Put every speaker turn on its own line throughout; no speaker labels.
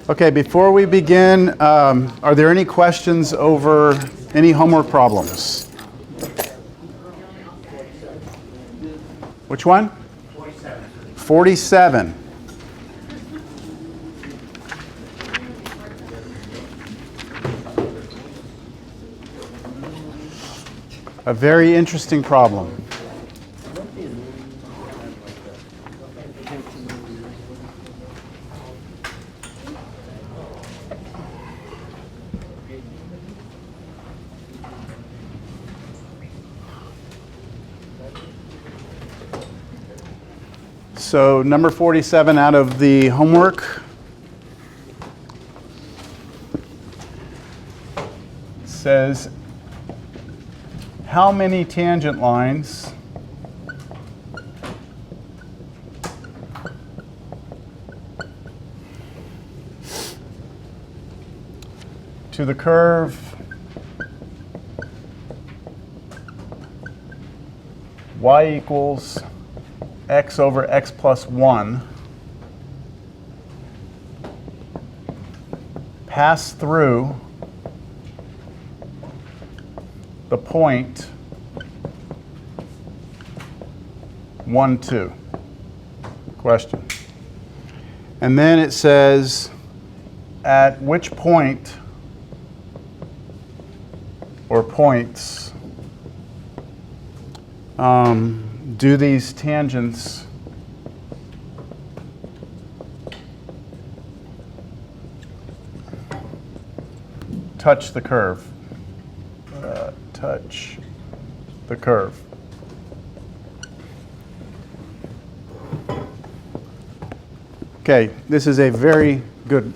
Okay, before we begin, are there any questions over any homework problems? Which one? 47. 47. A very interesting problem. So number 47 out of the homework says, how many tangent lines to the curve y equals x over x plus 1 pass through the point 1, 2. Question. And then it says, at which point or points do these tangents touch the curve? Touch the curve. Okay, this is a very good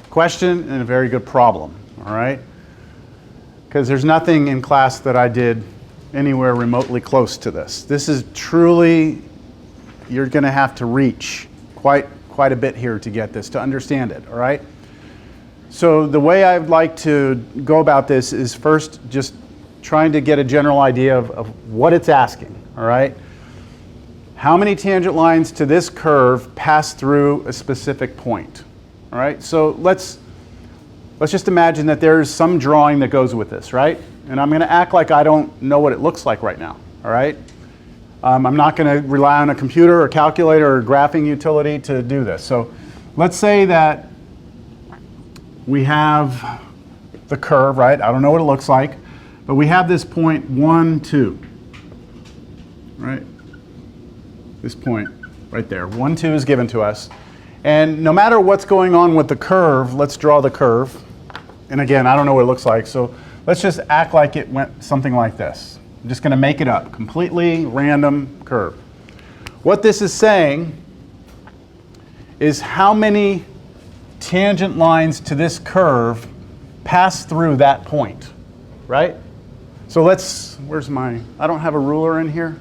question and a very good problem, all right? Because there's nothing in class that I did anywhere remotely close to this. This is truly, you're going to have to reach quite a bit here to get this, to understand it, all right? So the way I'd like to go about this is first just trying to get a general idea of what it's asking, all right? How many tangent lines to this curve pass through a specific point, all right? So let's just imagine that there's some drawing that goes with this, right? And I'm going to act like I don't know what it looks like right now, all right? I'm not going to rely on a computer or calculator or graphing utility to do this. So let's say that we have the curve, right? I don't know what it looks like, but we have this point 1, 2, right? This point right there, 1, 2 is given to us. And no matter what's going on with the curve, let's draw the curve. And again, I don't know what it looks like, so let's just act like it went something like this. I'm just going to make it up, completely random curve. What this is saying is how many tangent lines to this curve pass through that point, right? So where's my, I don't have a ruler in here,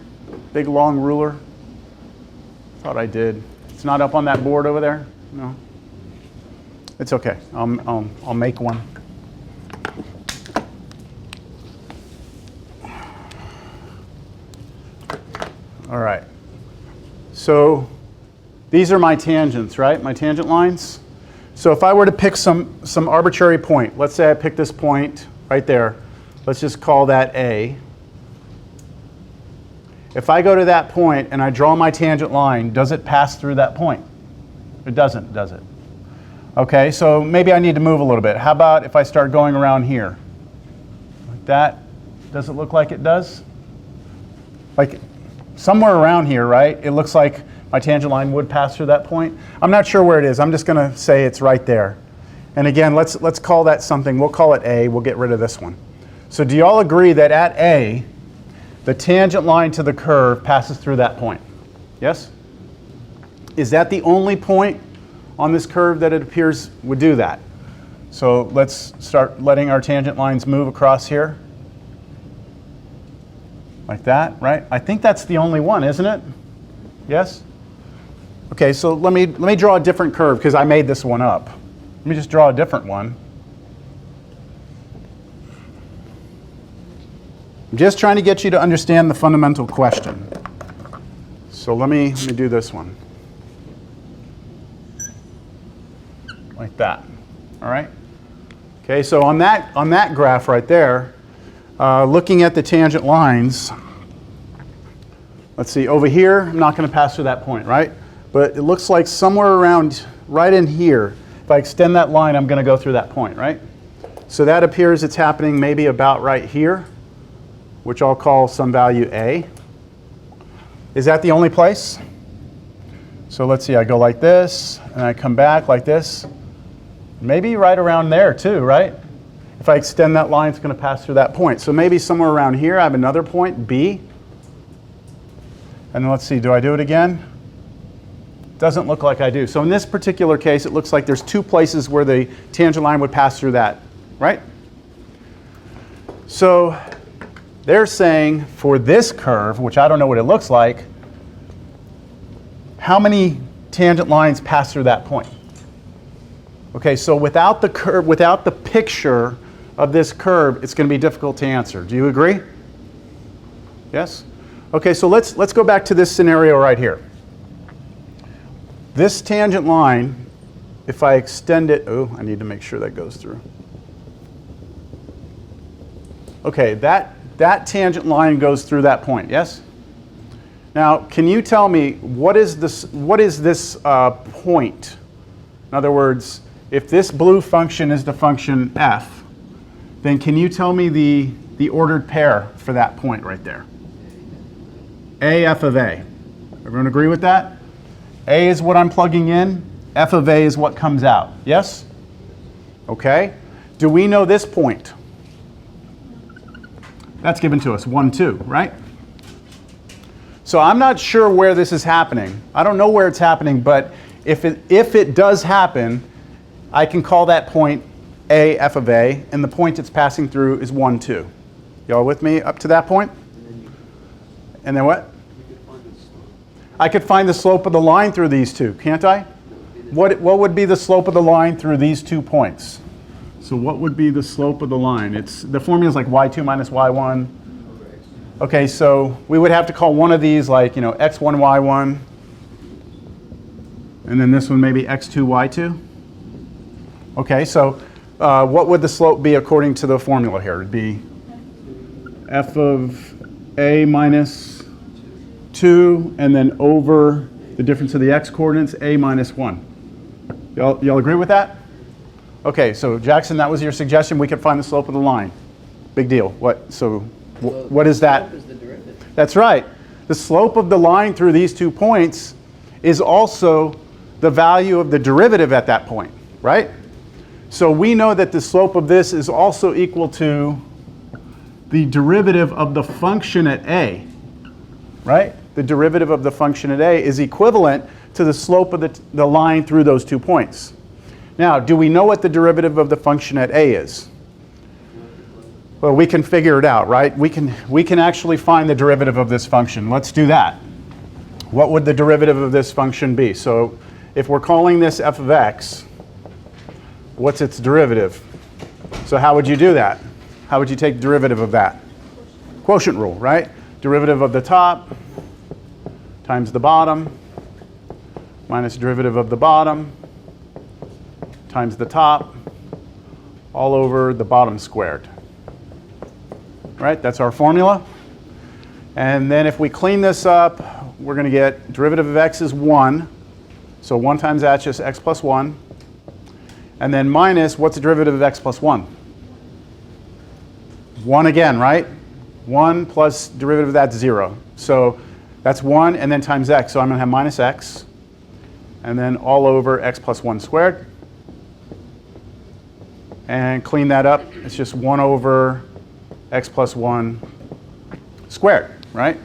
big long ruler. Thought I did. It's not up on that board over there? No? It's okay, I'll make one. All right, so these are my tangents, right? My tangent lines. So if I were to pick some arbitrary point, let's say I pick this point right there. Let's just call that A. If I go to that point and I draw my tangent line, does it pass through that point? It doesn't, does it? Okay, so maybe I need to move a little bit. How about if I start going around here? Like that? Does it look like it does? Like somewhere around here, right? It looks like my tangent line would pass through that point. I'm not sure where it is. I'm just going to say it's right there. And again, let's call that something. We'll call it A. We'll get rid of this one. So do you all agree that at A, the tangent line to the curve passes through that point? Yes? Is that the only point on this curve that it appears would do that? So let's start letting our tangent lines move across here. Like that, right? I think that's the only one, isn't it? Yes? Okay, so let me draw a different curve because I made this one up. Let me just draw a different one. I'm just trying to get you to understand the fundamental question. So let me do this one. like that. All right? Okay, so on that graph right there, looking at the tangent lines, let's see, over here, I'm not going to pass through that point, right? But it looks like somewhere around right in here, if I extend that line, I'm going to go through that point, right? So that appears it's happening maybe about right here, which I'll call some value A. Is that the only place? So let's see, I go like this, and I come back like this. Maybe right around there too, right? If I extend that line, it's going to pass through that point. So maybe somewhere around here, I have another point, B. And then let's see, do I do it again? Doesn't look like I do. So in this particular case, it looks like there's two places where the tangent line would pass through that, right? So they're saying for this curve, which I don't know what it looks like, how many tangent lines pass through that point? Okay, so without the curve, without the picture of this curve, it's going to be difficult to answer. Do you agree? Yes? Okay, so let's go back to this scenario right here. This tangent line, if I extend it, oh, I need to make sure that goes through. Okay, that tangent line goes through that point, yes? Now, can you tell me what is this point? In other words, if this blue function is the function f, then can you tell me the ordered pair for that point right there? A, f of a. Everyone agree with that? A is what I'm plugging in. F of a is what comes out. Yes? Okay. Do we know this point? That's given to us, 1, 2, right? So I'm not sure where this is happening. I don't know where it's happening, but if it does happen, I can call that point A, f of a, and the point it's passing through is 1, 2. Y'all with me up to that point? And then what? I could find the slope of the line through these two, can't I? What would be the slope of the line through these 2 points? So what would be the slope of the line? The formula is like y2 minus y1. Okay, so we would have to call one of these like, x1, y1. And then this one maybe x2, y2. Okay, so what would the slope be according to the formula here? It would be f of a minus 2, and then over the difference of the x coordinates, a minus 1. Y'all agree with that? Okay, so Jackson, that was your suggestion. We could find the slope of the line. Big deal. What? So what is that?
Slope is the derivative.
That's right. The slope of the line through these 2 points is also the value of the derivative at that point, right? So we know that the slope of this is also equal to the derivative of the function at a, right? The derivative of the function at a is equivalent to the slope of the line through those 2 points. Now, do we know what the derivative of the function at a is? Well, we can figure it out, right? We can actually find the derivative of this function. Let's do that. What would the derivative of this function be? So if we're calling this f of x, what's its derivative? So how would you do that? How would you take the derivative of that? Quotient rule, right? Derivative of the top times the bottom minus derivative of the bottom times the top all over the bottom squared. Right? That's our formula. And then if we clean this up, we're going to get derivative of x is 1. So 1 times that's just x plus 1. And then minus, what's the derivative of x plus 1? 1 again, right? 1 plus derivative of that's 0. So that's 1 and then times x. So I'm going to have minus x. And then all over x plus 1 squared. And clean that up. It's just 1 over x plus 1 squared, right?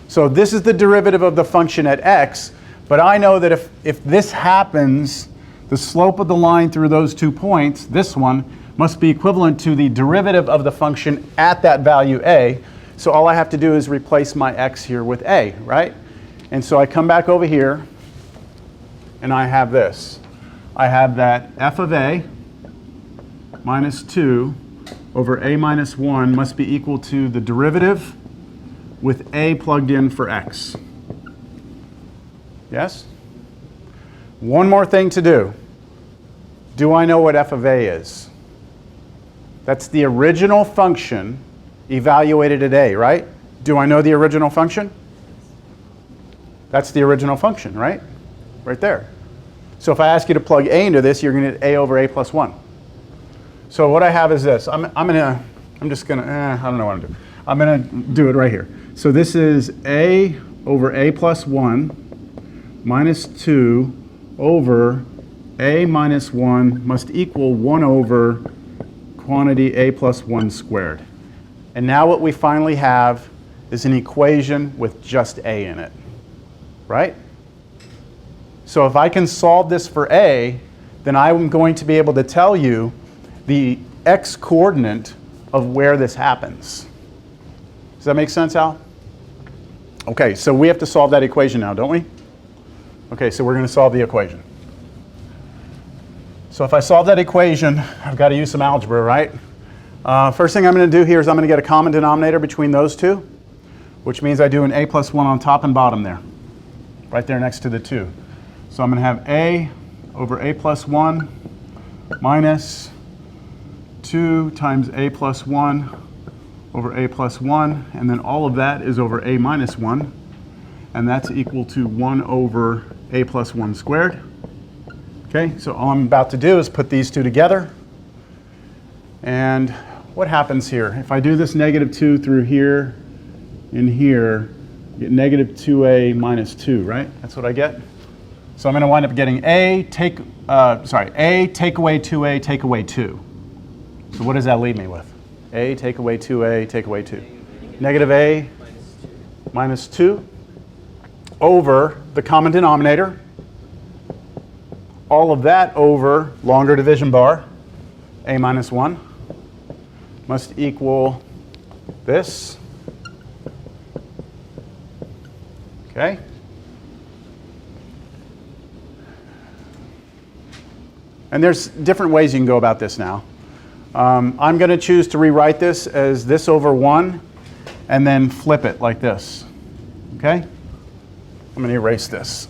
So this is the derivative of the function at x. But I know that if this happens, the slope of the line through those 2 points, this one, must be equivalent to the derivative of the function at that value a. So all I have to do is replace my x here with a, right? And so I come back over here, and I have this. I have that f of a minus 2 over a minus 1 must be equal to the derivative with a plugged in for x. Yes? One more thing to do. do I know what f of a is? That's the original function evaluated at a, right? Do I know the original function? That's the original function, right? Right there. So if I ask you to plug a into this, you're going to get a over a plus 1. So what I have is this. I'm just going to, I don't know what I'm doing. I'm going to do it right here. So this is a over a plus 1 minus 2 over a minus 1 must equal 1 over quantity a plus 1 squared. And now what we finally have is an equation with just a in it, right? So if I can solve this for a, then I'm going to be able to tell you the x-coordinate of where this happens. Does that make sense, Al? Okay, so we have to solve that equation now, don't we? Okay, so we're going to solve the equation. So if I solve that equation, I've got to use some algebra, right? First thing I'm going to do here is I'm going to get a common denominator between those two, which means I do an a plus 1 on top and bottom there, right there next to the 2. So I'm going to have a over a plus 1 minus 2 times a plus 1 over a plus 1, and then all of that is over a minus 1, and that's equal to 1 over a plus 1 squared. Okay, so all I'm about to do is put these two together. And what happens here? If I do this negative 2 through here and here, you get negative 2a minus 2, right? That's what I get. So I'm going to wind up getting a take away 2a, take away 2. So what does that leave me with? A take away 2a, take away 2. Negative a minus 2 over the common denominator. All of that over longer division bar, a minus 1, must equal this. Okay? And there's different ways you can go about this now. I'm going to choose to rewrite this as this over 1 and then flip it like this. Okay? I'm going to erase this.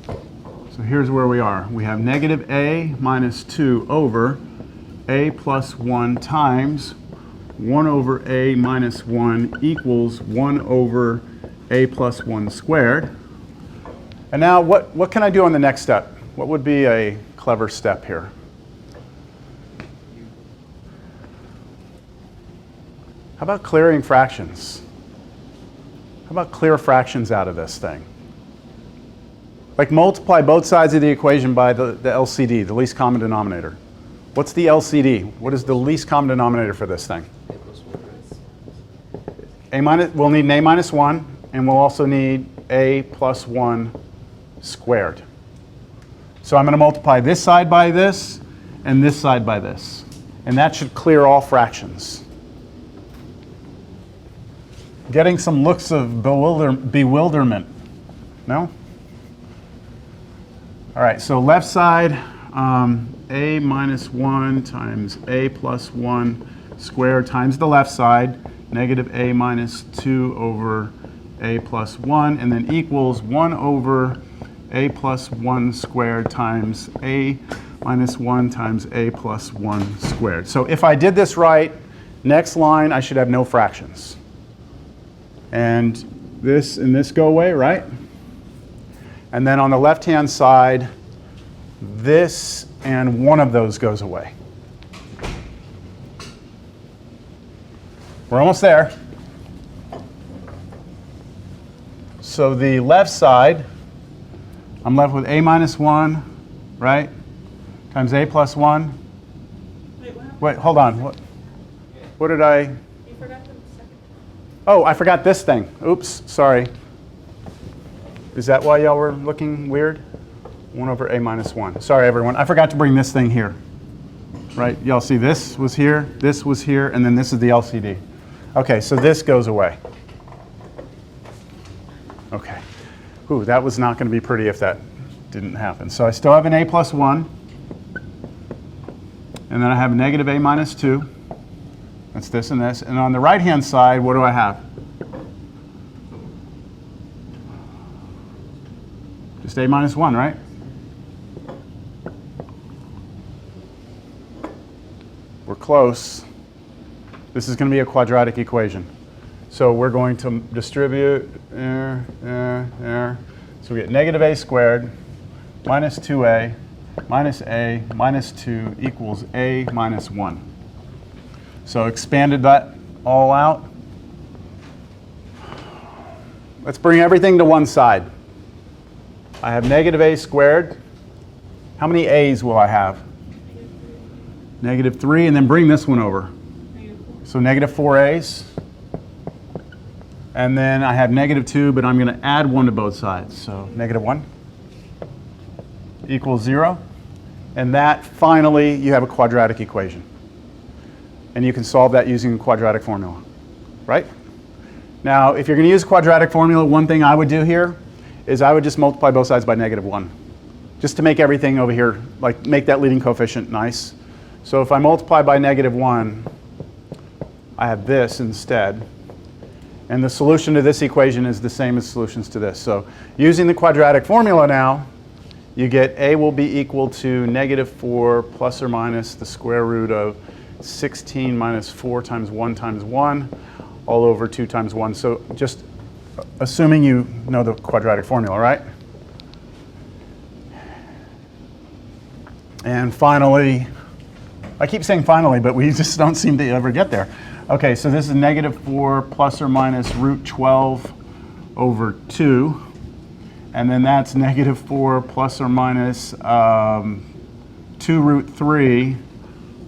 So here's where we are. We have negative a minus 2 over a plus 1 times 1 over a minus 1 equals 1 over a plus 1 squared. And now what can I do on the next step? What would be a clever step here? How about clearing fractions? How about clear fractions out of this thing? Like multiply both sides of the equation by the LCD, the least common denominator. What's the LCD? What is the least common denominator for this thing? We'll need an a minus 1, and we'll also need a plus 1 squared. So I'm going to multiply this side by this and this side by this. And that should clear all fractions. Getting some looks of bewilderment. No? All right, so left side, a minus 1 times a plus 1 squared times the left side, negative a minus 2 over a plus 1, and then equals 1 over a plus 1 squared times a minus 1 times a plus 1 squared. So if I did this right, next line I should have no fractions. And this go away, right? And then on the left-hand side, this and one of those goes away. We're almost there. So the left side, I'm left with a minus 1, right? Times a plus 1. Wait, hold on. What did I?
You forgot the second.
Oh, I forgot this thing. Oops, sorry. Is that why y'all were looking weird? 1 over a minus 1. Sorry, everyone. I forgot to bring this thing here. Right? Y'all see this was here, and then this is the LCD. Okay, so this goes away. Okay. Ooh, that was not going to be pretty if that didn't happen. So I still have an a plus 1. And then I have a negative a minus 2. That's this and this. And on the right-hand side, what do I have? Just a minus 1, right? We're close. This is going to be a quadratic equation. So we're going to distribute there. So we get negative a squared minus 2a minus 2 equals a minus 1. So expanded that all out. Let's bring everything to one side. I have negative a squared. How many a's will I have? Negative 3, and then bring this one over. So negative 4 a's. And then I have negative 2, but I'm going to add 1 to both sides. So negative 1 equals 0. And that, finally, you have a quadratic equation. And you can solve that using a quadratic formula, right? Now, if you're going to use a quadratic formula, one thing I would do here is I would just multiply both sides by negative 1, just to make everything over here, like make that leading coefficient nice. So if I multiply by negative 1, I have this instead. And the solution to this equation is the same as solutions to this. So using the quadratic formula now, you get a will be equal to negative 4 plus or minus the square root of 16 minus 4 times 1 all over 2 times 1. So just assuming you know the quadratic formula, right? And finally, I keep saying finally, but we just don't seem to ever get there. Okay, so this is negative 4 plus or minus root 12 over 2. And then that's negative 4 plus or minus 2 root 3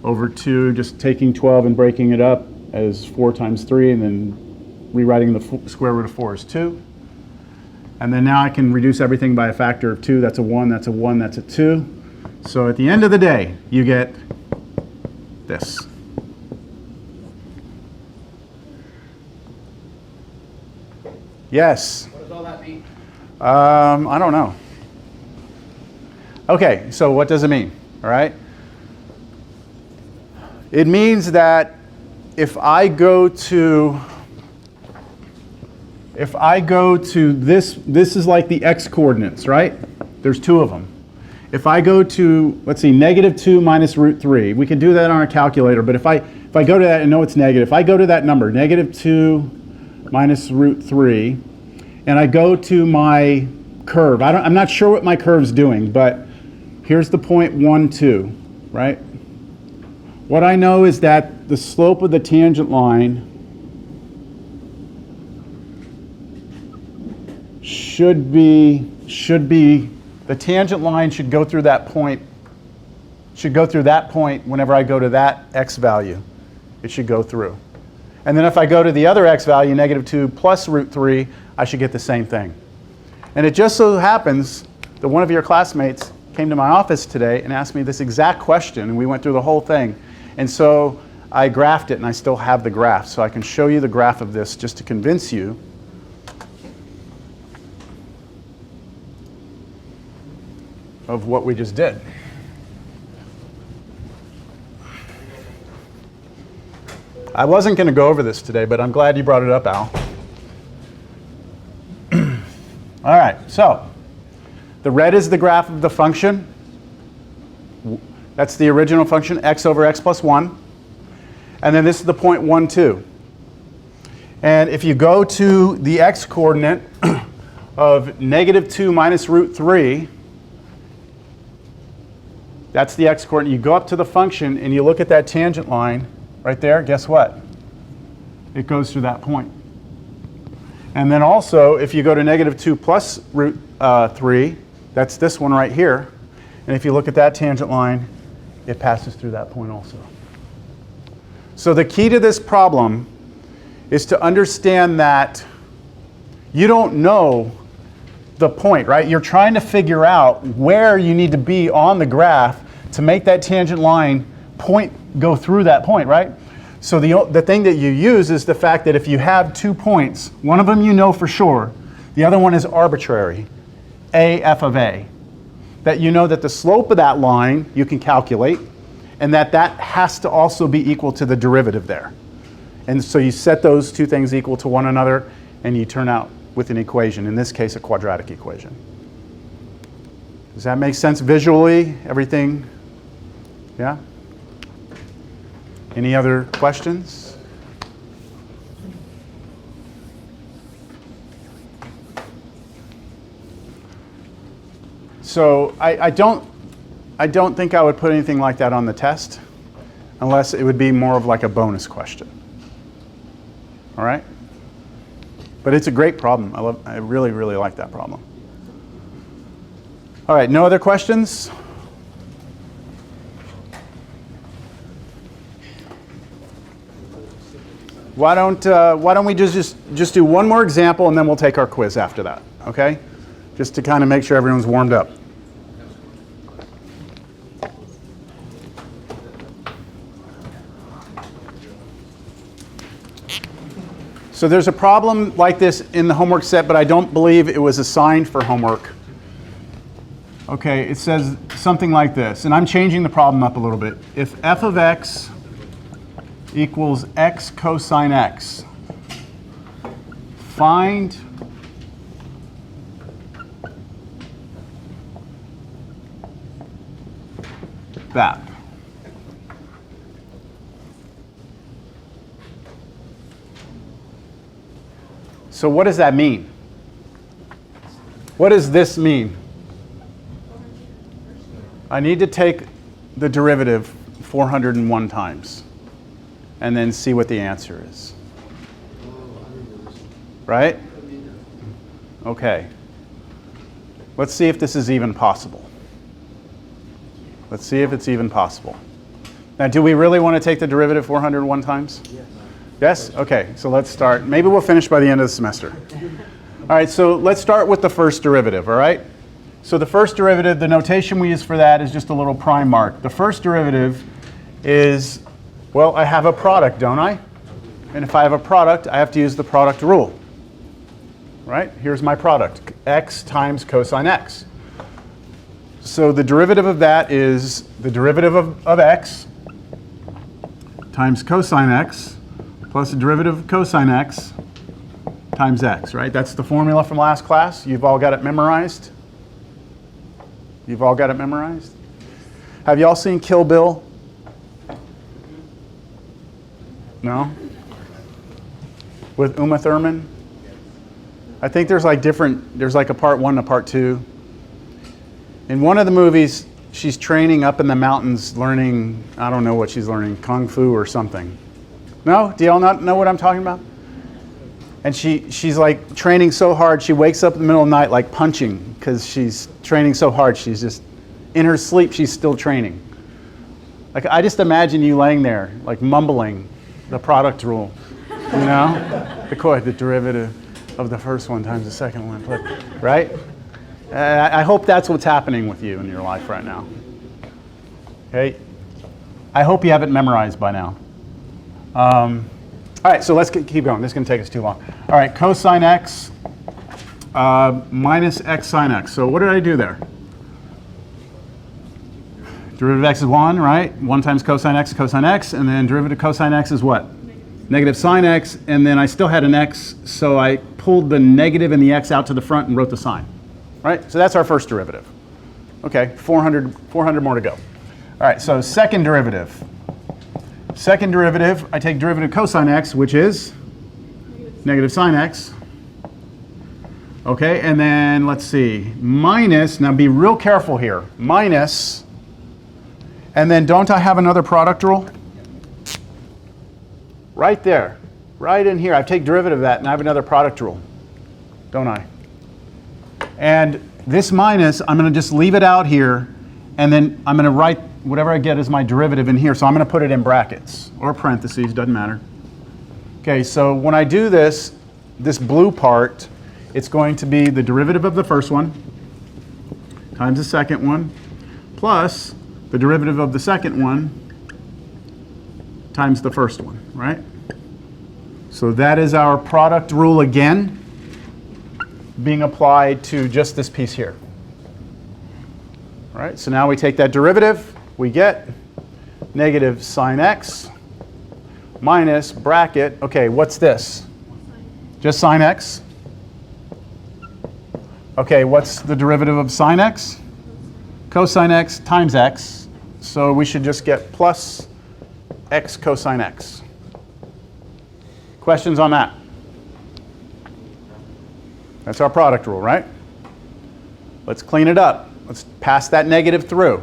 over 2, just taking 12 and breaking it up as 4 times 3, and then rewriting the square root of 4 as 2. And then now I can reduce everything by a factor of 2. That's a 1, that's a 1, that's a 2. So at the end of the day, you get this. Yes?
What does all that mean?
I don't know. Okay, so what does it mean? All right. It means that if I go to this is like the x coordinates, right? There's 2 of them. If I go to, let's see, negative 2 minus root 3, we can do that on our calculator, but if I go to that and know it's negative, if I go to that number, negative 2 minus root 3, and I go to my curve, I'm not sure what my curve's doing, but here's the point 1, 2, right? What I know is that the slope of the tangent line should be the tangent line should go through that point whenever I go to that x value. It should go through. And then if I go to the other x value, negative 2 plus root 3, I should get the same thing. And it just so happens that one of your classmates came to my office today and asked me this exact question, and we went through the whole thing. And so I graphed it, and I still have the graph. So I can show you the graph of this just to convince you of what we just did. I wasn't going to go over this today, but I'm glad you brought it up, Al. All right, so the red is the graph of the function. That's the original function, x over x plus 1. And then this is the point 1, 2. And if you go to the x coordinate of negative 2 minus root 3, that's the x coordinate. You go up to the function and you look at that tangent line right there. Guess what? It goes through that point. And then also, if you go to negative 2 plus root 3, that's this one right here. And if you look at that tangent line, it passes through that point also. So the key to this problem is to understand that you don't know the point, right? You're trying to figure out where you need to be on the graph to make that tangent line go through that point, right? So the thing that you use is the fact that if you have 2 points, one of them you know for sure, the other one is arbitrary, a f of a, that you know that the slope of that line you can calculate, and that has to also be equal to the derivative there. And so you set those 2 things equal to one another, and you turn out with an equation, in this case a quadratic equation. Does that make sense visually? Everything? Yeah? Any other questions? So I don't think I would put anything like that on the test unless it would be more of like a bonus question. All right? But it's a great problem. I really, really like that problem. All right, no other questions? Why don't we just do one more example and then we'll take our quiz after that, okay? Just to kind of make sure everyone's warmed up. So there's a problem like this in the homework set, but I don't believe it was assigned for homework. Okay, it says something like this, and I'm changing the problem up a little bit. If f of x equals x cosine x, find that. So what does that mean? What does this mean? I need to take the derivative 401 times and then see what the answer is. Right? Okay. Let's see if this is even possible. Let's see if it's even possible. Now, do we really want to take the derivative 401 times? Yes. Yes? Okay, so let's start. Maybe we'll finish by the end of the semester. All right, so let's start with the first derivative, all right? So the first derivative, the notation we use for that is just a little prime mark. The first derivative is, well, I have a product, don't I? And if I have a product, I have to use the product rule. Right? Here's my product, x times cosine x. So the derivative of that is the derivative of x times cosine x plus the derivative of cosine x times x, right? That's the formula from last class. You've all got it memorized? You've all got it memorized? Have you all seen Kill Bill? No? With Uma Thurman? I think there's like there's like a part 1 and a part 2. In one of the movies, she's training up in the mountains learning, I don't know what she's learning, Kung Fu or something. No? Do y'all not know what I'm talking about? And she's like training so hard, she wakes up in the middle of the night like punching because she's training so hard. She's just, in her sleep, she's still training. Like, I just imagine you laying there, like mumbling the product rule, you know? The derivative of the first one times the second one, right? I hope that's what's happening with you in your life right now. Okay? I hope you have it memorized by now. All right, so let's keep going. This is going to take us too long. All right, cosine x minus x sine x. So what did I do there? Derivative of x is 1, right? 1 times cosine x, and then derivative of cosine x is what? Negative sine x, and then I still had an x, so I pulled the negative and the x out to the front and wrote the sine. Right? So that's our first derivative. Okay, 400 more to go. All right, so second derivative. Second derivative, I take derivative of cosine x, which is negative sine x. Okay, and then let's see, minus, now be real careful here, minus, and then don't I have another product rule? Right there, right in here, I take derivative of that and I have another product rule, don't I? And this minus, I'm going to just leave it out here, and then I'm going to write whatever I get as my derivative in here. So I'm going to put it in brackets or parentheses, doesn't matter. Okay, so when I do this blue part, it's going to be the derivative of the first one times the second one plus the derivative of the second one times the first one, right? So that is our product rule again, being applied to just this piece here. All right, so now we take that derivative, we get negative sine x minus bracket, okay, what's this? Just sine x. Okay, what's the derivative of sine x? cosine x times x. So we should just get plus x cosine x. Questions on that? That's our product rule, right? Let's clean it up. Let's pass that negative through.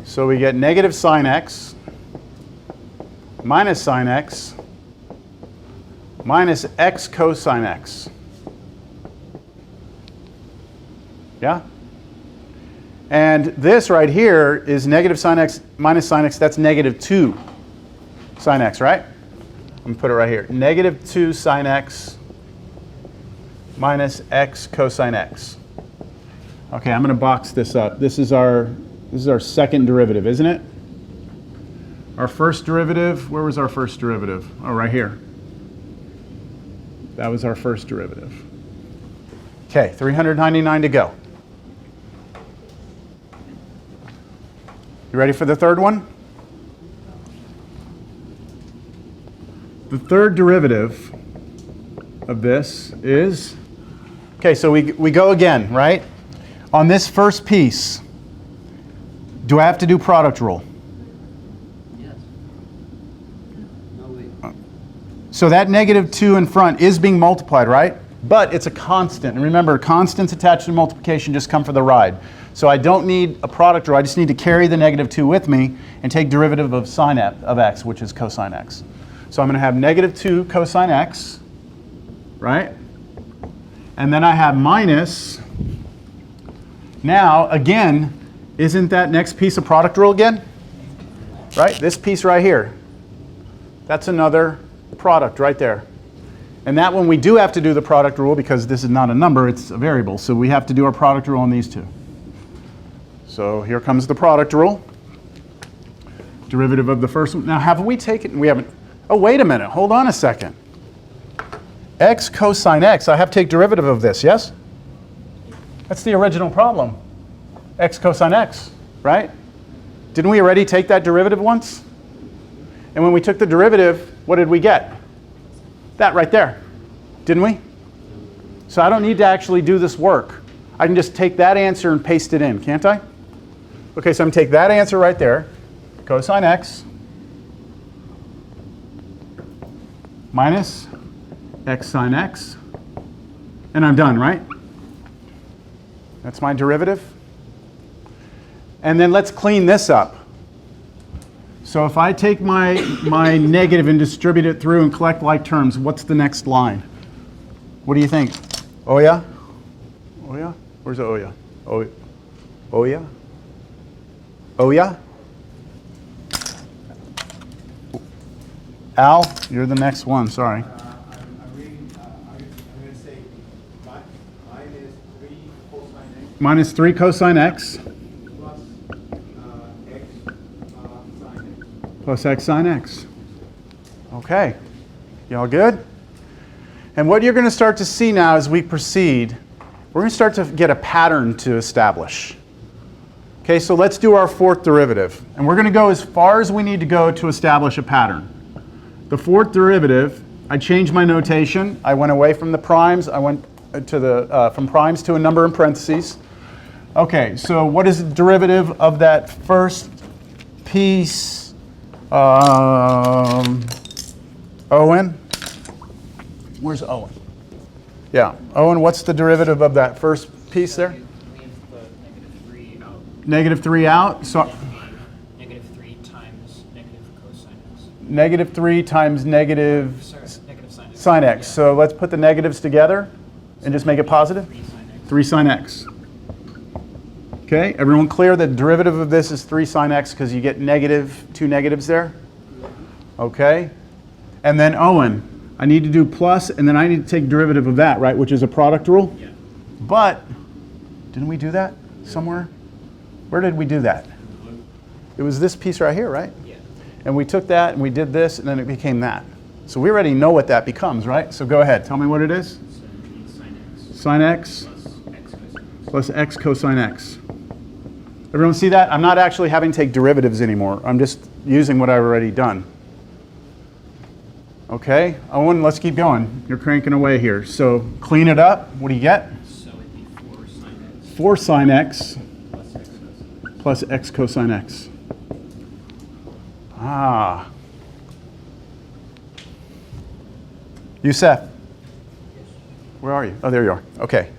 So we get negative sine x minus sine x minus x cosine x. Yeah? And this right here is negative sine x minus sine x. That's negative 2 sine x, right? I'm going to put it right here. Negative 2 sine x minus x cosine x. Okay, I'm going to box this up. This is our second derivative, isn't it? Our first derivative, where was our first derivative? Oh, right here. That was our first derivative. Okay, 399 to go. You ready for the third one? The third derivative of this is, okay, so we go again, right? On this first piece, do I have to do product rule?
Yes. No, wait.
So that negative 2 in front is being multiplied, right? But it's a constant. And remember, constants attached to multiplication just come for the ride. So I don't need a product rule. I just need to carry the negative 2 with me and take derivative of sine of x, which is cosine x. So I'm going to have negative 2 cosine x, right? And then I have minus. Now, again, isn't that next piece a product rule again? Right? This piece right here. That's another product right there. And that one we do have to do the product rule because this is not a number, it's a variable. So we have to do our product rule on these two. So here comes the product rule. Derivative of the first one. Now, have we taken, we haven't, oh, wait a minute, hold on a second. X cosine x, I have to take derivative of this, yes? That's the original problem. X cosine x, right? Didn't we already take that derivative once? And when we took the derivative, what did we get? That right there, didn't we? So I don't need to actually do this work. I can just take that answer and paste it in, can't I? Okay, so I'm going to take that answer right there, cosine x minus x sine x, and I'm done, right? That's my derivative. And then let's clean this up. So if I take my negative and distribute it through and collect like terms, what's the next line? What do you think? Oh yeah? Oh yeah? Where's the oh yeah? Oh yeah? Oh yeah? Al, you're the next one, sorry.
I'm reading, I'm going to say
Minus 3 cosine x. Plus x sine x. Okay. Y'all good? And what you're going to start to see now as we proceed, we're going to start to get a pattern to establish. Okay, so let's do our fourth derivative. And we're going to go as far as we need to go to establish a pattern. The fourth derivative, I changed my notation. I went away from the primes. I went to the from primes to a number in parentheses. Okay, so what is the derivative of that first piece? Owen? Where's Owen? Yeah, Owen, what's the derivative of that first piece there? Negative 3 out. So
negative 3 times negative cosine x.
Negative 3 times negative
Negative
sine x. So let's put the negatives together and just make it positive. 3 sine x. Okay, everyone clear? The derivative of this is 3 sine x because you get negative 2 negatives there. Okay, and then Owen, I need to do plus, and then I need to take derivative of that, right, which is a product rule?
Yeah.
But, didn't we do that somewhere? Where did we do that? It was this piece right here, right?
Yeah.
And we took that and we did this and then it became that. So we already know what that becomes, right? So go ahead, tell me what it is. Sine x plus x cosine x. Everyone see that? I'm not actually having to take derivatives anymore. I'm just using what I've already done. Okay, Owen, let's keep going. You're cranking away here. So clean it up. What do you get?
So it'd be 4 sine x
4 sine x
plus
plus x cosine x. Ah. Youssef. Where are you? Oh, there you are. Okay.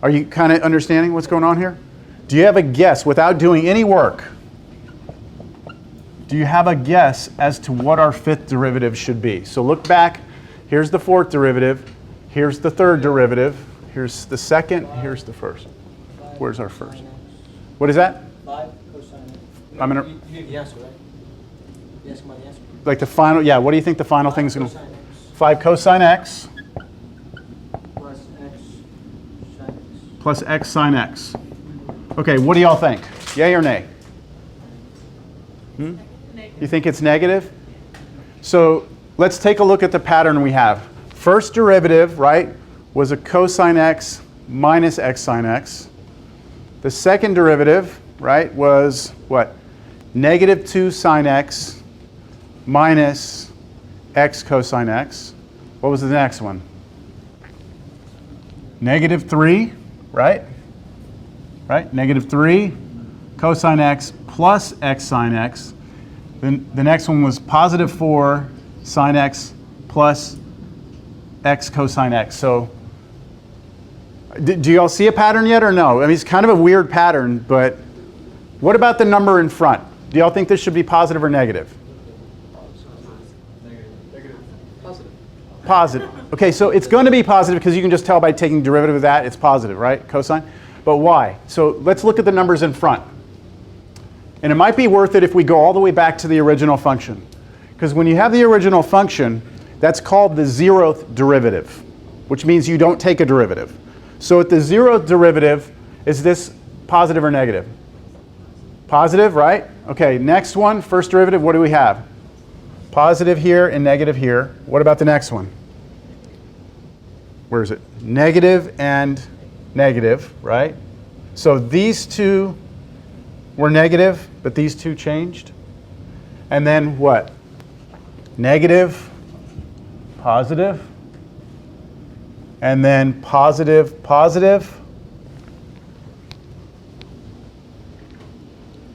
Are you kind of understanding what's going on here? Do you have a guess, without doing any work, do you have a guess as to what our fifth derivative should be? So look back. Here's the fourth derivative. Here's the third derivative. Here's the second. Here's the first. Where's our first? What is that?
5 cosine x.
I'm gonna,
You have the answer, right? You ask my answer.
like the final, yeah, what do you think the final thing is going to
Cosine x
5 cosine x
plus x sine x.
plus x sine x. Okay, what do y'all think? Yay or nay? You think it's negative? So let's take a look at the pattern we have. First derivative, right, was a cosine x minus x sine x. The second derivative, right, was what? Negative 2 sine x minus x cosine x. What was the next one? Negative 3, right? Right? Negative 3 cosine x plus x sine x. Then the next one was positive 4 sine x plus x cosine x. So do you all see a pattern yet or no? I mean, it's kind of a weird pattern, but what about the number in front? Do y'all think this should be positive or negative? Positive. Okay, so it's going to be positive because you can just tell by taking derivative of that, it's positive, right? Cosine. But why? So let's look at the numbers in front. And it might be worth it if we go all the way back to the original function. Because when you have the original function, that's called the zeroth derivative, which means you don't take a derivative. So at the zeroth derivative, is this positive or negative? Positive, right? Okay, next one, first derivative, what do we have? Positive here and negative here. What about the next one? Where is it? Negative and negative, right? So these two were negative, but these two changed. And then what? Negative, positive, and then positive, positive.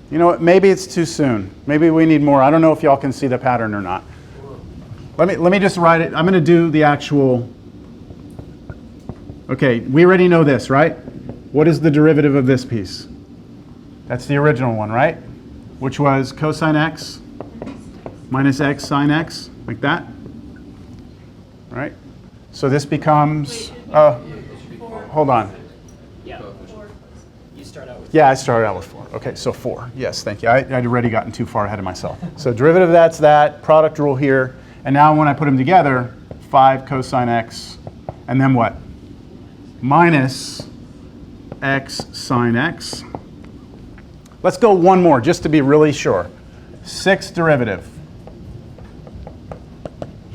You know what, maybe it's too soon. Maybe we need more. I don't know if y'all can see the pattern or not. Let me just write it. I'm going to do the actual. Okay, we already know this, right? What is the derivative of this piece? That's the original one, right? Which was cosine x minus x sine x, like that. Right? So this becomes, hold on.
Yeah. You start out with.
Yeah, I started out with 4. Okay, so 4. Yes, thank you. I'd already gotten too far ahead of myself. So derivative of that's that, product rule here. And now when I put them together, 5 cosine x, and then what? Minus x sine x. Let's go one more, just to be really sure. 6th derivative.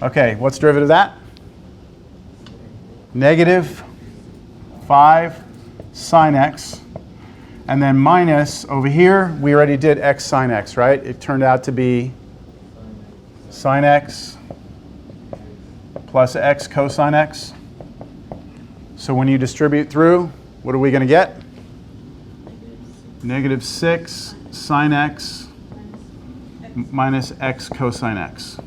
Okay, what's derivative of that? Negative 5 sine x. And then minus, over here, we already did x sine x, right? It turned out to be sine x plus x cosine x. So when you distribute through, what are we going to get? Negative 6 sine x minus x cosine x.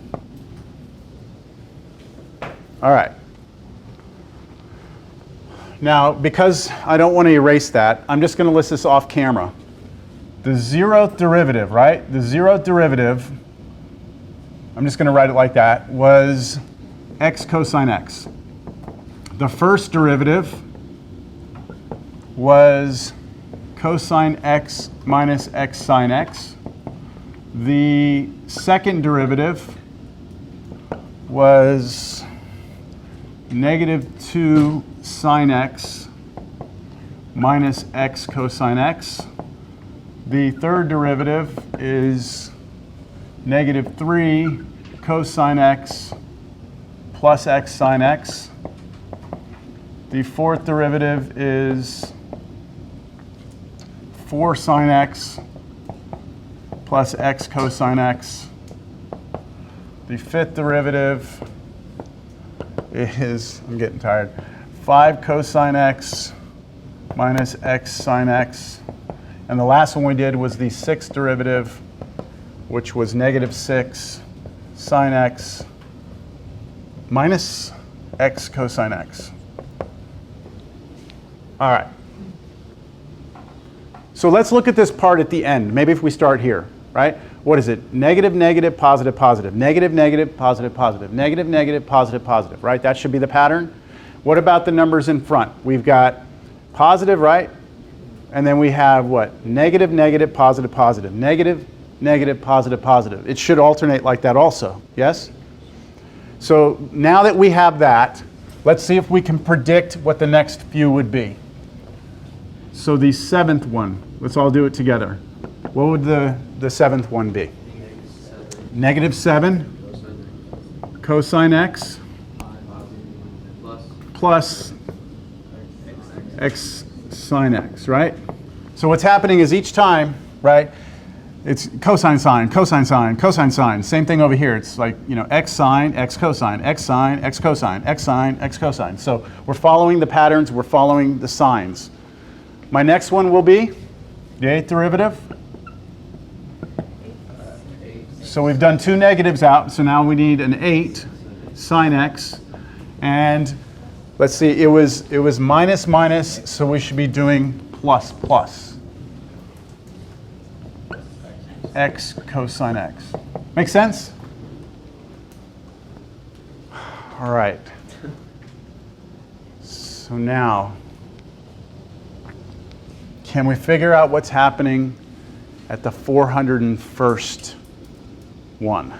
All right. Now, because I don't want to erase that, I'm just going to list this off camera. The zeroth derivative, right? The zeroth derivative, I'm just going to write it like that, was x cosine x. The first derivative was cosine x minus x sine x. The second derivative was negative 2 sine x minus x cosine x. The third derivative is negative 3 cosine x plus x sine x. The fourth derivative is 4 sine x plus x cosine x. The fifth derivative is, I'm getting tired, 5 cosine x minus x sine x. And the last one we did was the sixth derivative, which was negative 6 sine x minus x cosine x. All right. So let's look at this part at the end. Maybe if we start here, right? What is it? Negative, negative, positive, positive. Negative, negative, positive, positive. Negative, negative, positive, positive, right? That should be the pattern. What about the numbers in front? We've got positive, right? And then we have what? Negative, negative, positive, positive. Negative, negative, positive, positive. It should alternate like that also, yes? So now that we have that, let's see if we can predict what the next few would be. So the seventh one, let's all do it together. What would the seventh one be? Negative 7 cosine x plus x sine x, right? So what's happening is each time, right, it's cosine sine, cosine sine, cosine sine. Same thing over here. It's like, you know, x sine, x cosine, x sine, x cosine, x sine, x cosine. So we're following the patterns, we're following the signs. My next one will be the eighth derivative. So we've done two negatives out, so now we need an 8 sine x. And let's see, it was minus minus, so we should be doing plus plus. X cosine x. Make sense? All right. So now, can we figure out what's happening at the 401st one?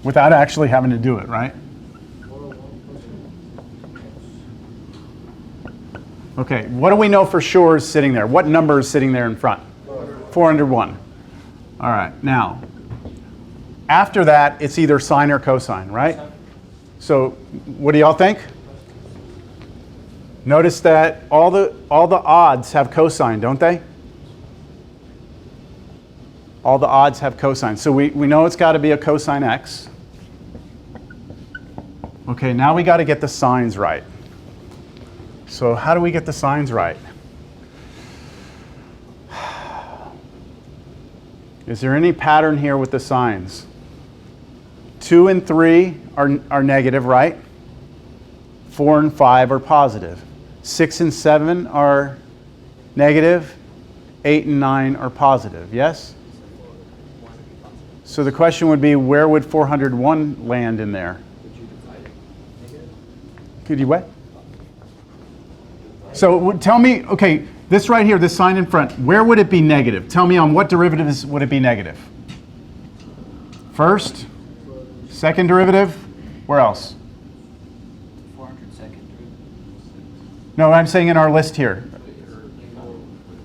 Without actually having to do it, right? Okay, what do we know for sure is sitting there? What number is sitting there in front? 401. All right, now, after that, it's either sine or cosine, right? So what do y'all think? Notice that all the odds have cosine, don't they? All the odds have cosine. So we know it's got to be a cosine x. Okay, now we got to get the signs right. So how do we get the signs right? Is there any pattern here with the signs? 2 and 3 are negative, right? 4 and 5 are positive. 6 and 7 are negative. 8 and 9 are positive, yes? So the question would be, where would 401 land in there? Could you what? So tell me, okay, this right here, this sign in front, where would it be negative? Tell me on what derivatives would it be negative? First, second derivative, where else?
400 second derivative.
No, I'm saying in our list here.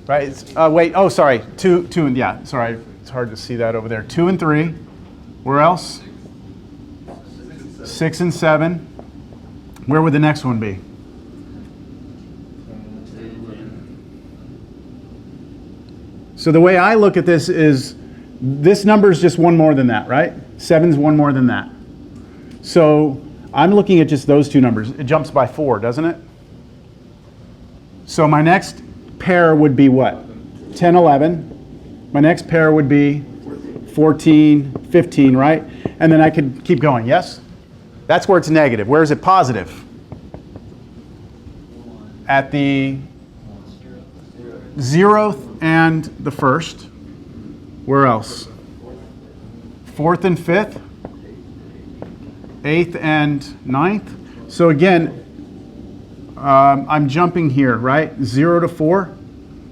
Right, wait, oh, sorry, two, and yeah, sorry, it's hard to see that over there. 2 and 3, where else? 6 and 7. Where would the next one be? So the way I look at this is, this number is just one more than that, right? 7's one more than that. So I'm looking at just those two numbers. It jumps by 4, doesn't it? So my next pair would be what? 10, 11. My next pair would be 14, 15, right? And then I could keep going, yes? That's where it's negative. Where is it positive? At the 0th and the 1st. Where else? 4th and 5th. 8th and 9th. So again, I'm jumping here, right? 0 to 4,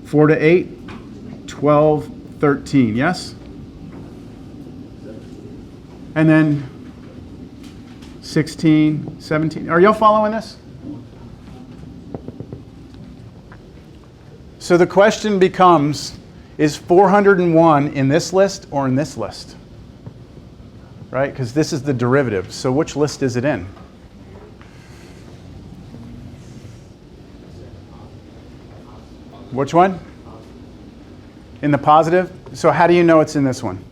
4 to 8, 12, 13, yes? And then 16, 17. Are y'all following this? So the question becomes, is 401 in this list or in this list? Right? Because this is the derivative. So which list is it in? Which one? In the positive? So how do you know it's in this one?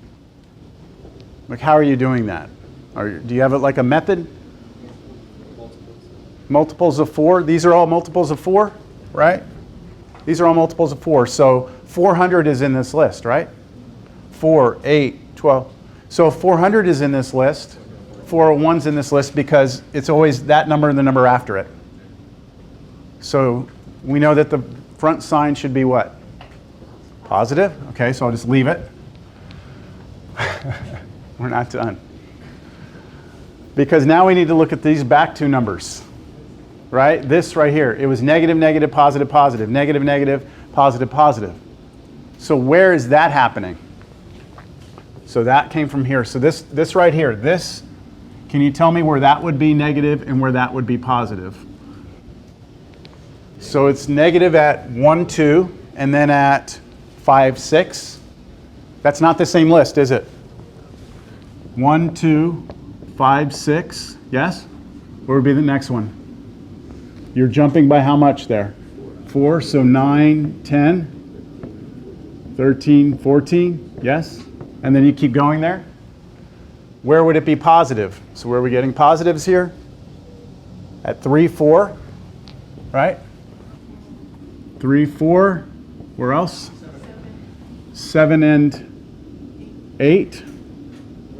Like, how are you doing that? Do you have it like a method? Multiples of 4. These are all multiples of 4, right? These are all multiples of 4. So 400 is in this list, right? 4, 8, 12. So 400 is in this list. 401's in this list because it's always that number and the number after it. So we know that the front sign should be what? Positive. Okay, so I'll just leave it. We're not done. Because now we need to look at these back two numbers. Right? This right here. It was negative, negative, positive, positive. Negative, negative, positive, positive. So where is that happening? So that came from here. So this right here, this, can you tell me where that would be negative and where that would be positive? So it's negative at 1, 2, and then at 5, 6. That's not the same list, is it? 1, 2, 5, 6. Yes? Where would be the next one? You're jumping by how much there? 4, so 9, 10, 13, 14. Yes? And then you keep going there? Where would it be positive? So where are we getting positives here? At 3, 4, right? 3, 4. Where else? 7 and 8.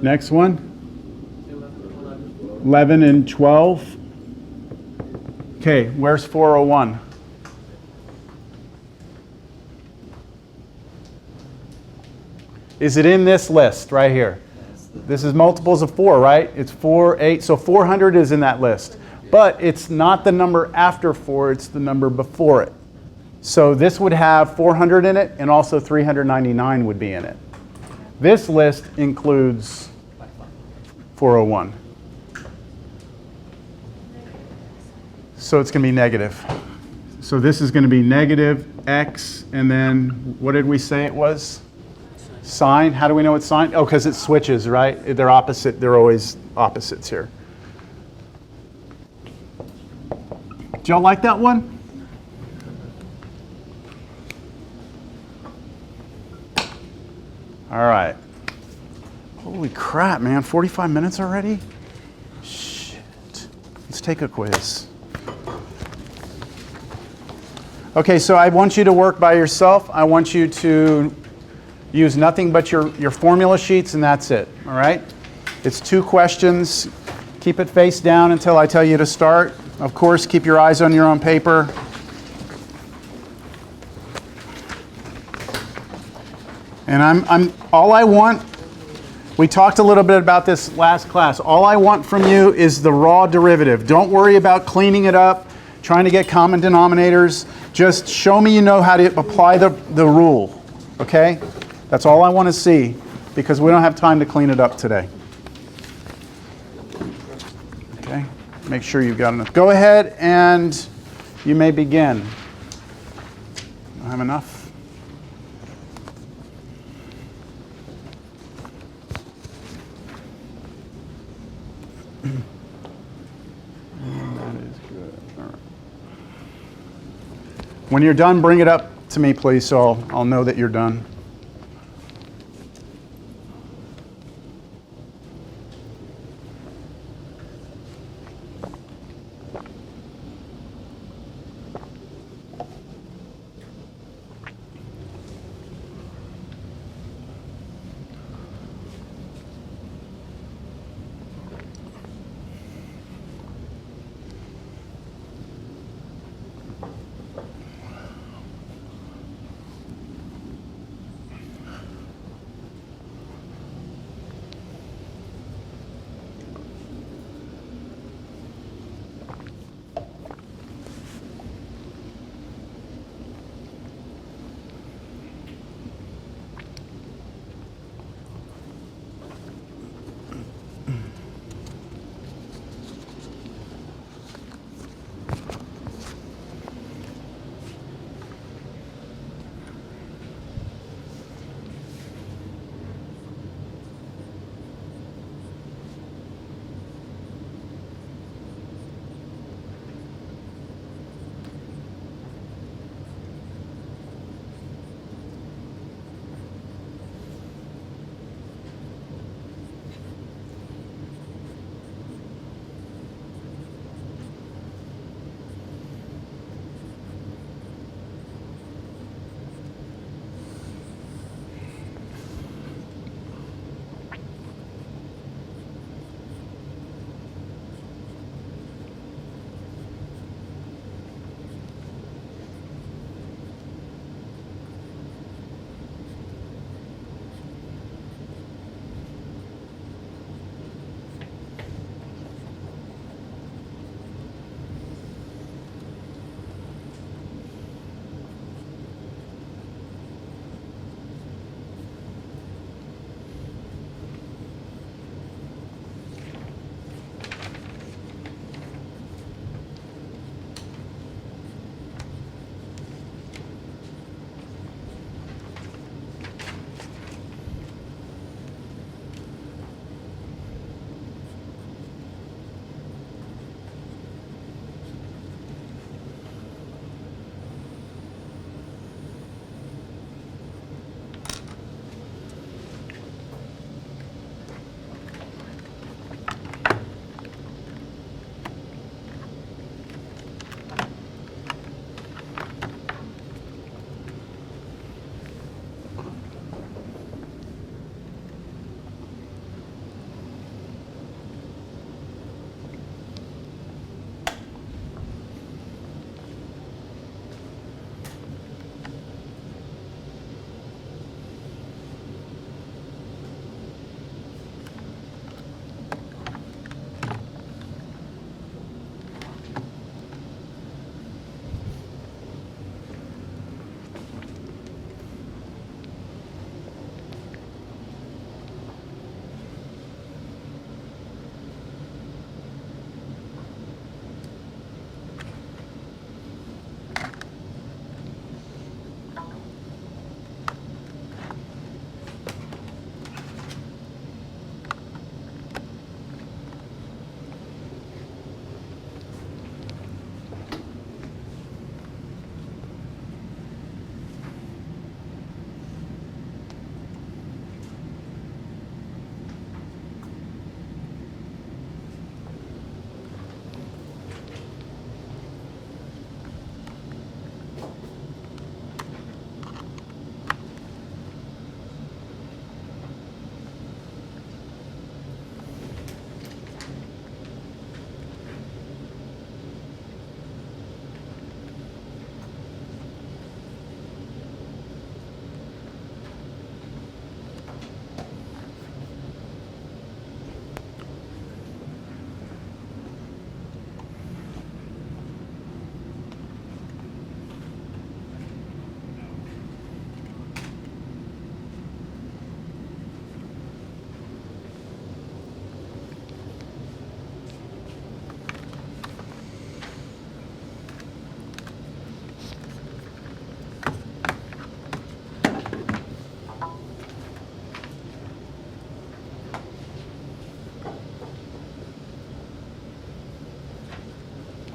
Next one. 11 and 12. Okay, where's 401? Is it in this list right here? This is multiples of 4, right? It's 4, 8. So 400 is in that list. But it's not the number after 4, it's the number before it. So this would have 400 in it, and also 399 would be in it. This list includes 401. So it's going to be negative. So this is going to be negative x, and then what did we say it was? Sign. How do we know it's sign? Oh, because it switches, right? They're opposite. They're always opposites here. Do y'all like that one? All right. Holy crap, man. 45 minutes already? Shit. Let's take a quiz. Okay, so I want you to work by yourself. I want you to use nothing but your formula sheets, and that's it. All right? It's 2 questions. Keep it face down until I tell you to start. Of course, keep your eyes on your own paper. And all I want, we talked a little bit about this last class. All I want from you is the raw derivative. Don't worry about cleaning it up, trying to get common denominators. Just show me you know how to apply the rule. Okay? That's all I want to see, because we don't have time to clean it up today. Okay? Make sure you've got enough. Go ahead and you may begin. I have enough. That is good. All right. When you're done, bring it up to me, please, so I'll know that you're done.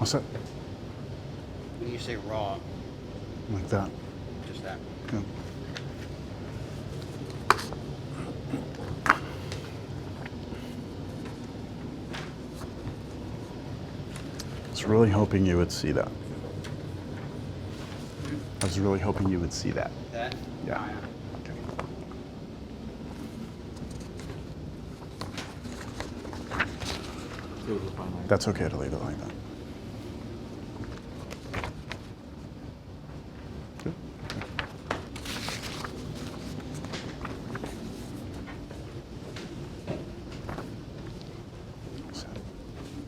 What's that?
When you say raw,
Like that.
just that.
Good. I was really hoping you would see that. I was really hoping you would see that.
That?
Yeah. Okay. That's okay to leave it like that. Good.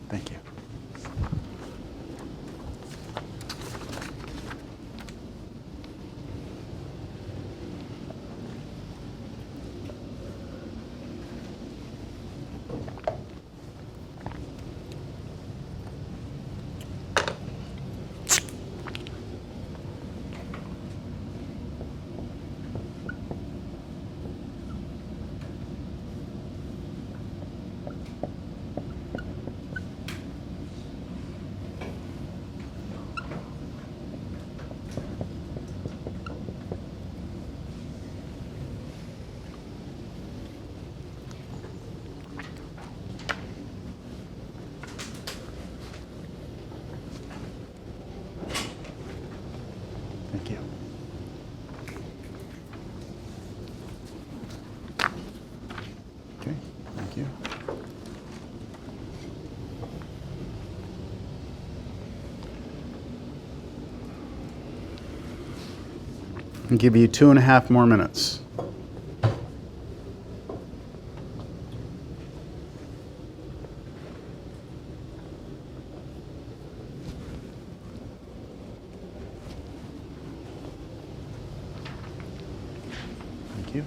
Thank you. Thank you. Okay, thank you. I'll give you 2.5 more minutes. Thank you.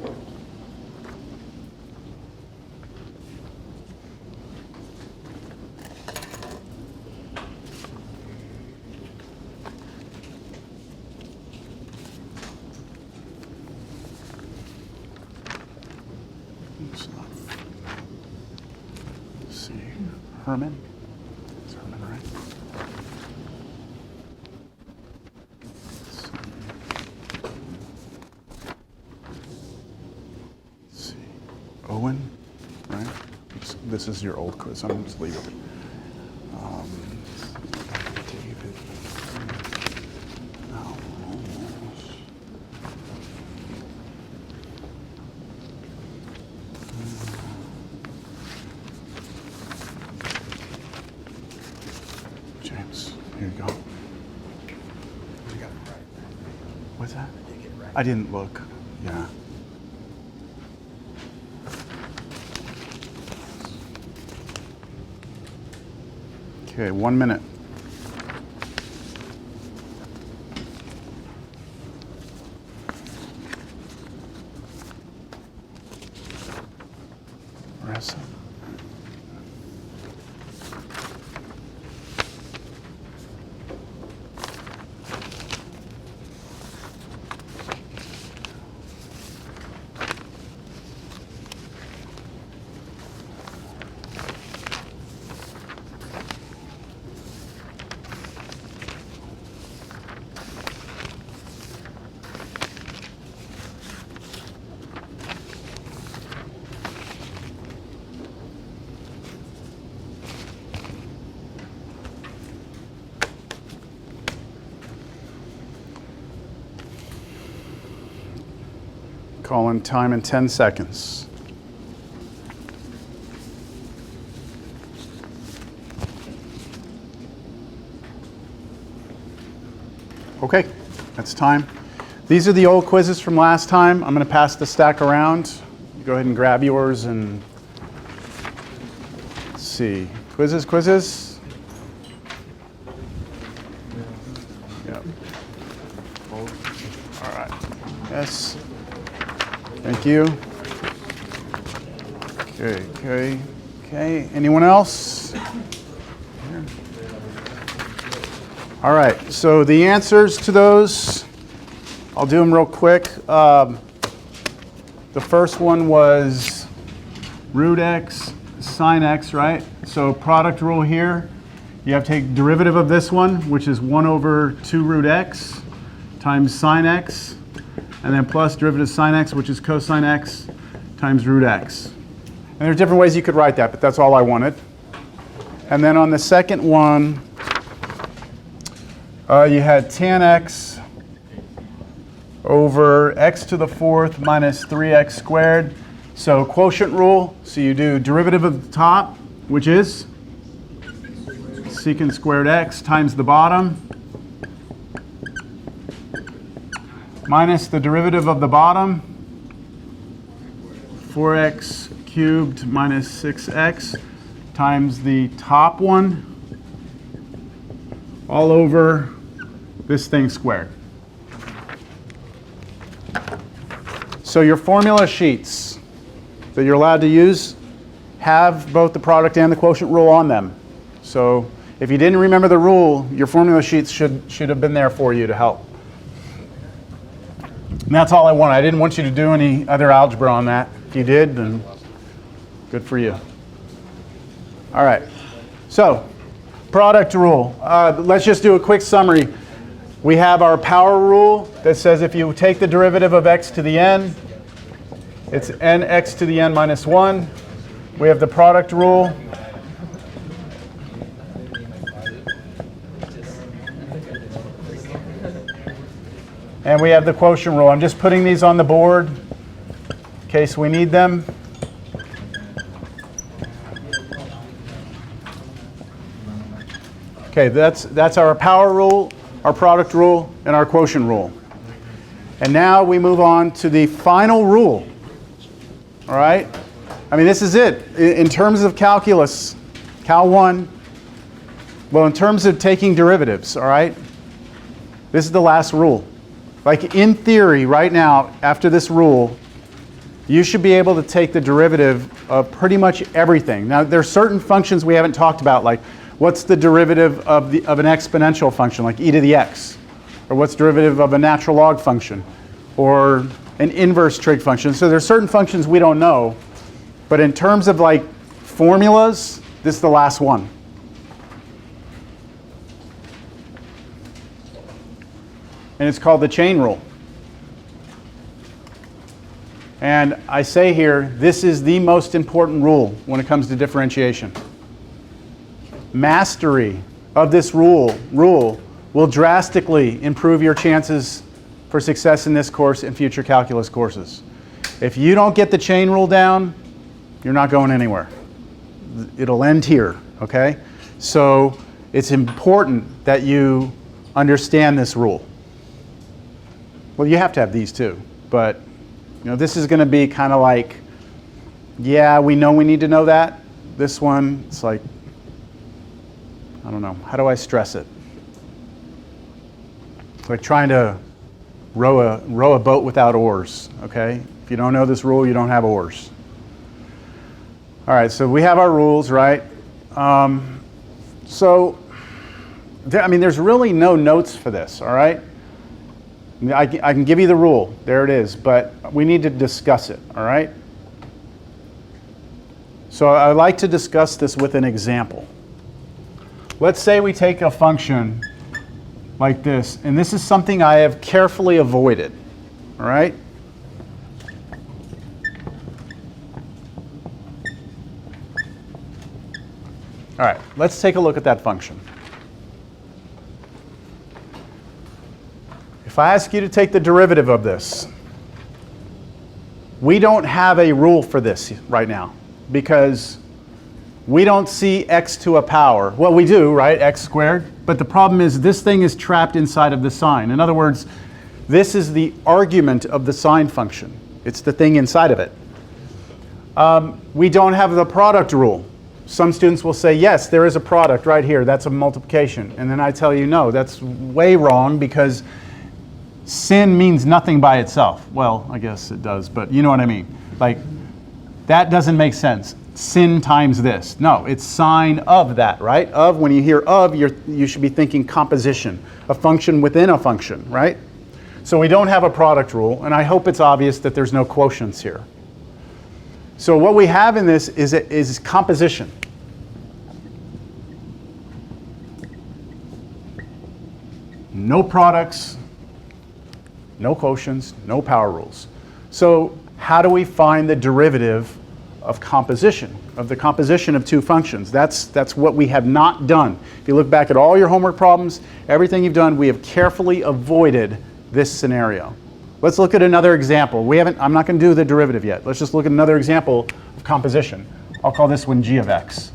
Let's see, Herman. Is Herman right? Let's see. Owen, right? This is your old quiz. I'm going to just leave it. David. No. James, here you go.
You got it right.
What's that?
I did get it right.
I didn't look. Yeah. Okay, 1 minute. Marissa. Call in time in 10 seconds. Okay, that's time. These are the old quizzes from last time. I'm going to pass the stack around. Go ahead and grab yours and let's see. Quizzes. Yep. All right. Yes. Thank you. Okay. Anyone else? Here. All right. So the answers to those, I'll do them real quick. The first one was root x, sine x, right? So product rule here. You have to take derivative of this one, which is 1 over 2 root x times sine x, and then plus derivative of sine x, which is cosine x, times root x. And there's different ways you could write that, but that's all I wanted. And then on the second one, you had tan x over x to the fourth minus 3x squared. So quotient rule, so you do derivative of the top, which is secant squared x times the bottom minus the derivative of the bottom, 4x cubed minus 6x times the top one all over this thing squared. So your formula sheets that you're allowed to use have both the product and the quotient rule on them. So if you didn't remember the rule, your formula sheets should have been there for you to help. And that's all I wanted. I didn't want you to do any other algebra on that. If you did, then good for you. All right. So product rule. Let's just do a quick summary. We have our power rule that says if you take the derivative of x to the n, it's nx to the n minus 1. We have the product rule. And we have the quotient rule. I'm just putting these on the board in case we need them. Okay, that's our power rule, our product rule, and our quotient rule. And now we move on to the final rule. All right? I mean, this is it. In terms of calculus, Cal 1, well, in terms of taking derivatives, all right? This is the last rule. Like in theory, right now, after this rule, you should be able to take the derivative of pretty much everything. Now, there are certain functions we haven't talked about, like what's the derivative of an exponential function, like e to the x? Or what's derivative of a natural log function? Or an inverse trig function. So there are certain functions we don't know. But in terms of like formulas, this is the last one. And it's called the chain rule. And I say here, this is the most important rule when it comes to differentiation. Mastery of this rule will drastically improve your chances for success in this course and future calculus courses. If you don't get the chain rule down, you're not going anywhere. It'll end here, okay? So it's important that you understand this rule. Well, you have to have these too, but you know, this is going to be kind of like, yeah, we know we need to know that. This one, it's like, I don't know, how do I stress it? It's like trying to row a boat without oars, okay? If you don't know this rule, you don't have oars. All right, so we have our rules, right? I mean, there's really no notes for this, all right? I can give you the rule, there it is, but we need to discuss it, all right? So I'd like to discuss this with an example. Let's say we take a function like this, and this is something I have carefully avoided, all right? All right, let's take a look at that function. If I ask you to take the derivative of this, we don't have a rule for this right now because we don't see x to a power. Well, we do, right? X squared. But the problem is this thing is trapped inside of the sign. In other words, this is the argument of the sine function. It's the thing inside of it. We don't have the product rule. Some students will say, yes, there is a product right here. That's a multiplication. And then I tell you, no, that's way wrong because sin means nothing by itself. Well, I guess it does, but you know what I mean. Like, that doesn't make sense. Sin times this. No, it's sine of that, right? Of, when you hear of, you should be thinking composition, a function within a function, right? So we don't have a product rule, and I hope it's obvious that there's no quotients here. So what we have in this is composition. no products, no quotients, no power rules. So how do we find the derivative of composition, of the composition of two functions? That's what we have not done. If you look back at all your homework problems, everything you've done, we have carefully avoided this scenario. Let's look at another example. I'm not going to do the derivative yet. Let's just look at another example of composition. I'll call this one g of x.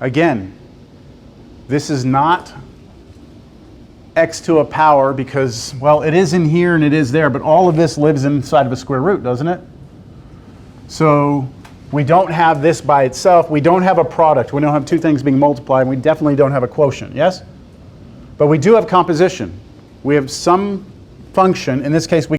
Again, this is not x to a power because, well, it is in here and it is there, but all of this lives inside of a square root, doesn't it? So we don't have this by itself. We don't have a product. We don't have two things being multiplied. And we definitely don't have a quotient, yes? But we do have composition. We have some function. In this case, we